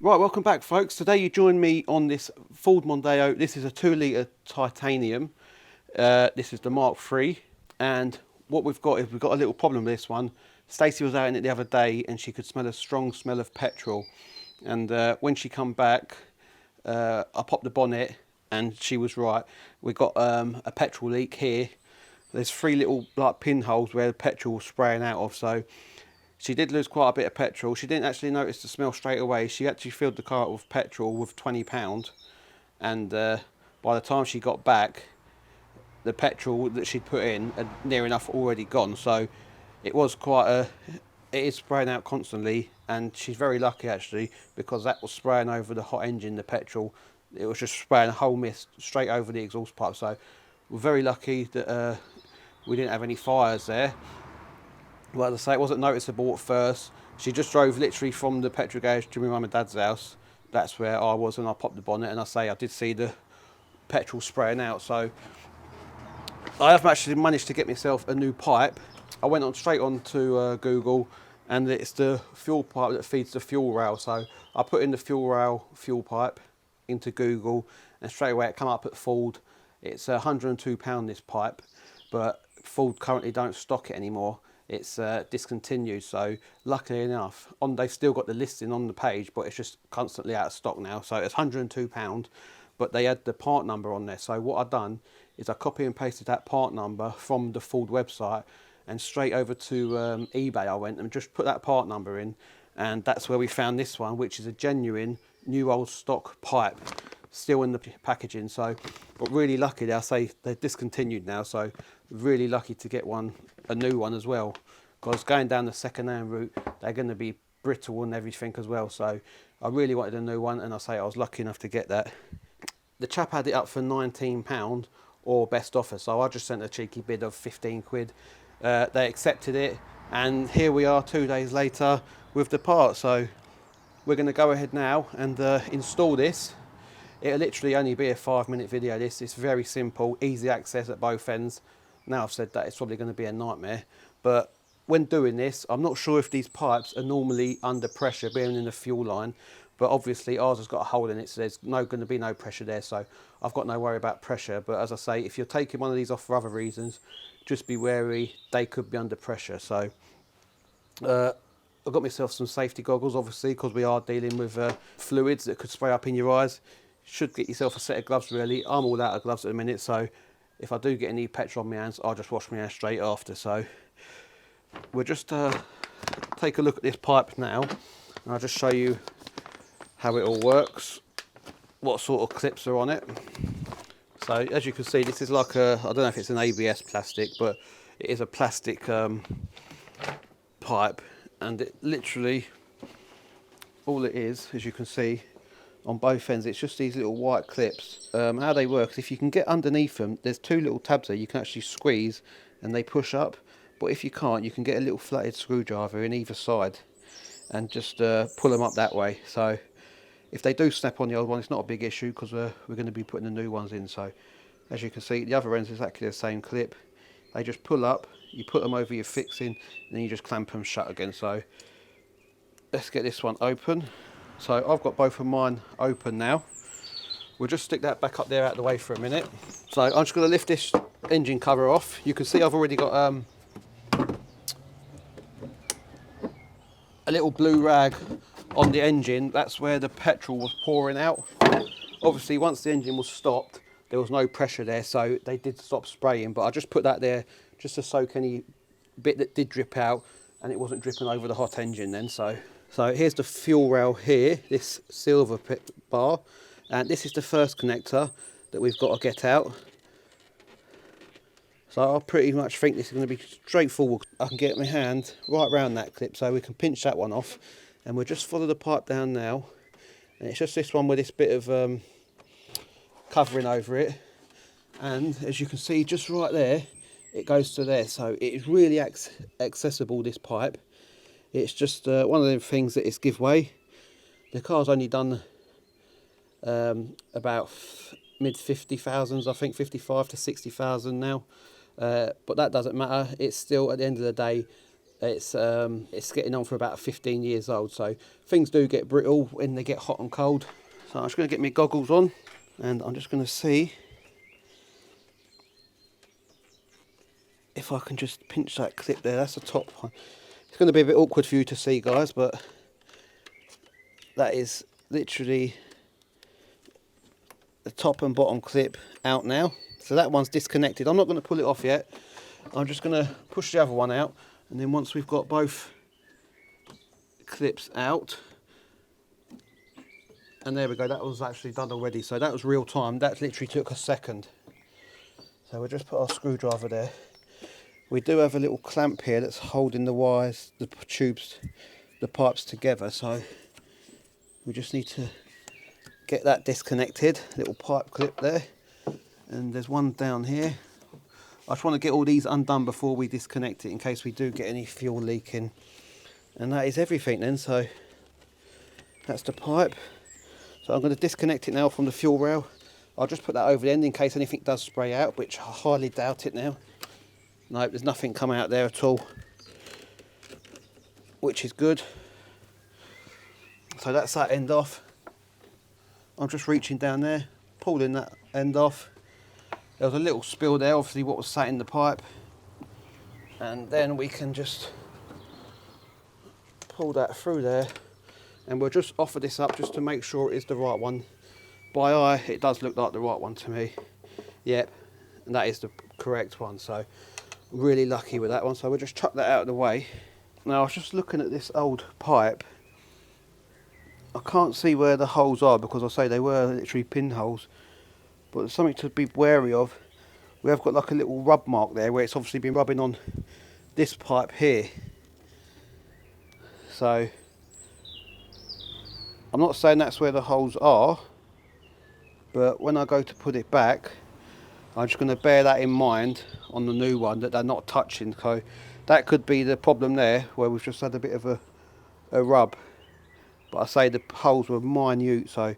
Right, welcome back folks. Today you join me on this Ford Mondeo. This is a 2 litre titanium. This is the Mark III, and what we've got is we've got a little problem with this one. Stacey was out in it the other day and she could smell a strong smell of petrol, and when she come back, I popped the bonnet and she was right. We've got a petrol leak here. There's 3 little like pinholes where the petrol was spraying out of, so she did lose quite a bit of petrol. She didn't actually notice the smell straight away. She actually filled the car up with petrol with £20, and by the time she got back, the petrol that she'd put in had near enough already gone. So it was quite a, it is spraying out constantly, and she's very lucky actually, because that was spraying over the hot engine, the petrol. It was just spraying a whole mist straight over the exhaust pipe. So we're very lucky that we didn't have any fires there. Well, as I say, it wasn't noticeable at first. She just drove literally from the petrol garage to my mum and dad's house. That's where I was, and I popped the bonnet, and I did see the petrol spraying out. So I have actually managed to get myself a new pipe. I went on straight on to Google, and it's the fuel pipe that feeds the fuel rail. So I put in the fuel rail fuel pipe into Google, and straight away it came up at Ford. It's £102 this pipe, but Ford currently don't stock it anymore. It's discontinued, so luckily enough, they've still got the listing on the page, but it's just constantly out of stock now. So it's £102, but they had the part number on there. So what I've done is I copy and pasted that part number from the Ford website, and straight over to eBay I went and just put that part number in, and that's where we found this one, which is a genuine new old stock pipe, still in the packaging. So but really lucky, I say they're discontinued now, so really lucky to get a new one as well, because going down the second-hand route, they're going to be brittle and everything as well. So I really wanted a new one, and I was lucky enough to get that. The chap had it up for £19 or best offer, so I just sent a cheeky bid of 15 quid. They accepted it, and here we are 2 days later with the part. So we're going to go ahead now and install this. It'll literally only be a 5-minute video. It's very simple, easy access at both ends. Now I've said that, it's probably going to be a nightmare, but when doing this, I'm not sure if these pipes are normally under pressure being in the fuel line, but obviously ours has got a hole in it, so there's going to be no pressure there, so I've got no worry about pressure. But as I say, if you're taking one of these off for other reasons, just be wary, they could be under pressure. So I've got myself some safety goggles, obviously, because we are dealing with fluids that could spray up in your eyes. Should get yourself a set of gloves really. I'm all out of gloves at the minute, so if I do get any petrol on my hands, I'll just wash my hands straight after. So we'll just take a look at this pipe now, and I'll just show you how it all works, what sort of clips are on it. So as you can see, this is like I don't know if it's an ABS plastic, but it is a plastic pipe, and it literally, all it is, as you can see, on both ends, it's just these little white clips. How they work is if you can get underneath them, there's 2 little tabs there you can actually squeeze and they push up, but if you can't, you can get a little flathead screwdriver in either side and just pull them up that way. So if they do snap on the old one, it's not a big issue, because we're going to be putting the new ones in. So as you can see, the other end is exactly the same clip. They just pull up, you put them over your fixing, and then you just clamp them shut again. So let's get this one open. So I've got both of mine open now. We'll just stick that back up there out of the way for a minute. So I'm just going to lift this engine cover off. You can see I've already got a little blue rag on the engine. That's where the petrol was pouring out. Obviously once the engine was stopped, there was no pressure there, so they did stop spraying, but I just put that there just to soak any bit that did drip out, and it wasn't dripping over the hot engine then. So here's the fuel rail here, this silver bar, and this is the first connector that we've got to get out. So I pretty much think this is going to be straightforward. I can get my hand right around that clip, so we can pinch that one off, and we'll just follow the pipe down now. And it's just this one with this bit of covering over it, and as you can see just right there, it goes to there. So it is really accessible, this pipe. It's just one of them things that it's give way. The car's only done about mid 50,000s, I think 55 to 60,000 now, but that doesn't matter. It's still, at the end of the day, It's getting on for about 15 years old, so things do get brittle when they get hot and cold. So I'm just going to get my goggles on, and I'm just going to see if I can just pinch that clip there. That's the top one. It's going to be a bit awkward for you to see, guys, but that is literally the top and bottom clip out now. So that one's disconnected. I'm not going to pull it off yet. I'm just going to push the other one out, and then once we've got both clips out, and there we go, that was actually done already. So that was real time. That literally took a second. So we'll just put our screwdriver there. We do have a little clamp here that's holding the wires, the tubes, the pipes together. So we just need to get that disconnected. Little pipe clip there, and there's one down here. I just want to get all these undone before we disconnect it, in case we do get any fuel leaking. And that is everything then. So that's the pipe. So I'm going to disconnect it now from the fuel rail. I'll just put that over the end in case anything does spray out, which I highly doubt it now. Nope, there's nothing come out there at all, which is good. So that's that end off. I'm just reaching down there, pulling that end off. There was a little spill there, obviously what was sat in the pipe. And then we can just pull that through there. And we'll just offer this up just to make sure it is the right one. By eye, it does look like the right one to me. Yep, and that is the correct one. So really lucky with that one. So we'll just chuck that out of the way. Now I was just looking at this old pipe. I can't see where the holes are, because I say they were literally pinholes. But there's something to be wary of. We have got like a little rub mark there where it's obviously been rubbing on this pipe here. So I'm not saying that's where the holes are, but when I go to put it back, I'm just going to bear that in mind on the new one, that they're not touching. So that could be the problem there, where we've just had a bit of a rub. But I say the holes were minute, so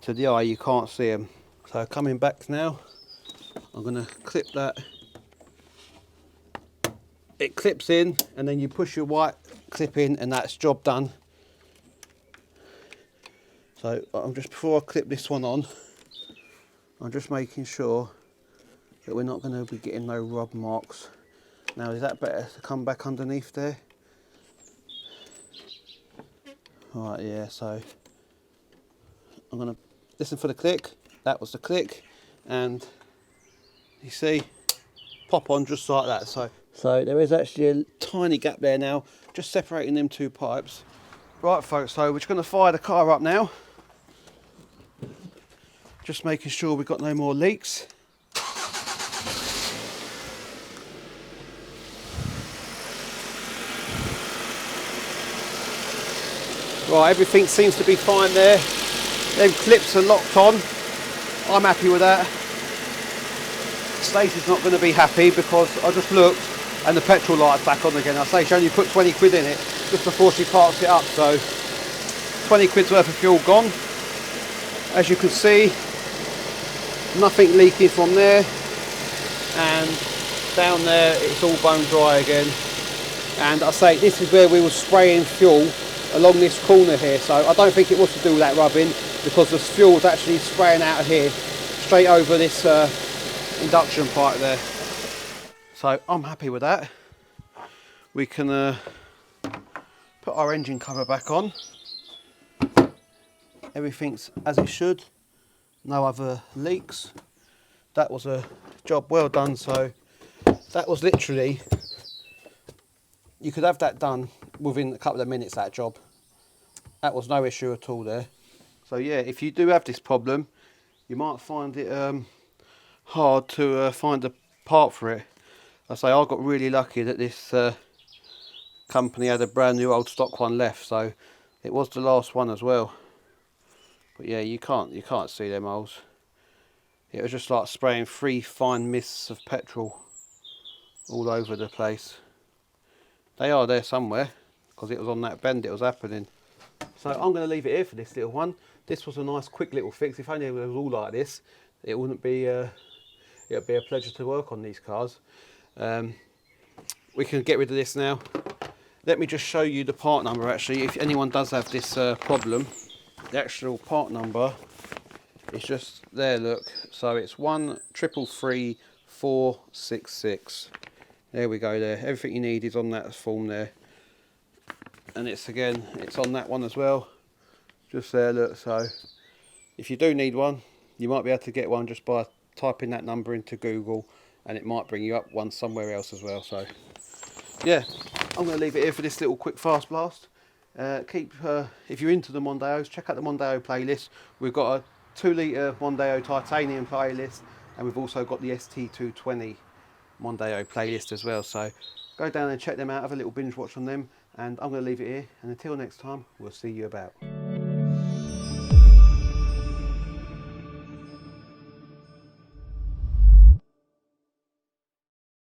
to the eye you can't see them. So coming back now, I'm going to clip that. It clips in, and then you push your white clip in, and that's job done. So I'm just, before I clip this one on, I'm just making sure that we're not going to be getting no rub marks. Now is that better to come back underneath there? Right, yeah, so I'm going to listen for the click. That was the click, and you see, pop on just like that. So there is actually a tiny gap there now, just separating them two pipes. Right folks, so we're just going to fire the car up now. Just making sure we've got no more leaks. Right, everything seems to be fine there. Them clips are locked on. I'm happy with that. Stacey's not going to be happy, because I just looked and the petrol light's back on again. I say she only put 20 quid in it just before she parks it up, so 20 quid's worth of fuel gone. As you can see, nothing leaking from there, and down there it's all bone dry again. And I say this is where we were spraying fuel along this corner here, so I don't think it was to do with that rubbing, because the fuel was actually spraying out of here straight over this induction pipe there. So I'm happy with that. We can put our engine cover back on. Everything's as it should, no other leaks. That was a job well done. So that was literally, you could have that done within a couple of minutes, that job. That was no issue at all there. So yeah, if you do have this problem, you might find it hard to find a part for it. I say I got really lucky that this company had a brand new old stock one left, so it was the last one as well. But yeah, you can't see them holes. It was just like spraying 3 fine mists of petrol all over the place. They are there somewhere, because it was on that bend it was happening. So I'm going to leave it here for this little one. This was a nice quick little fix. If only it was all like this, it wouldn't be it would be a pleasure to work on these cars. We can get rid of this now. Let me just show you the part number actually, if anyone does have this problem. The actual part number is just there, look. So it's 133466. There we go there. Everything you need is on that form there. And it's on that one as well. Just there, look. So if you do need one, you might be able to get one just by typing that number into Google, and it might bring you up one somewhere else as well. So yeah, I'm going to leave it here for this little quick fast blast. If you're into the Mondeos, check out the Mondeo playlist. We've got a 2 litre Mondeo titanium playlist, and we've also got the ST220 Mondeo playlist as well. So go down and check them out, have a little binge watch on them, and I'm going to leave it here. And until next time, we'll see you about.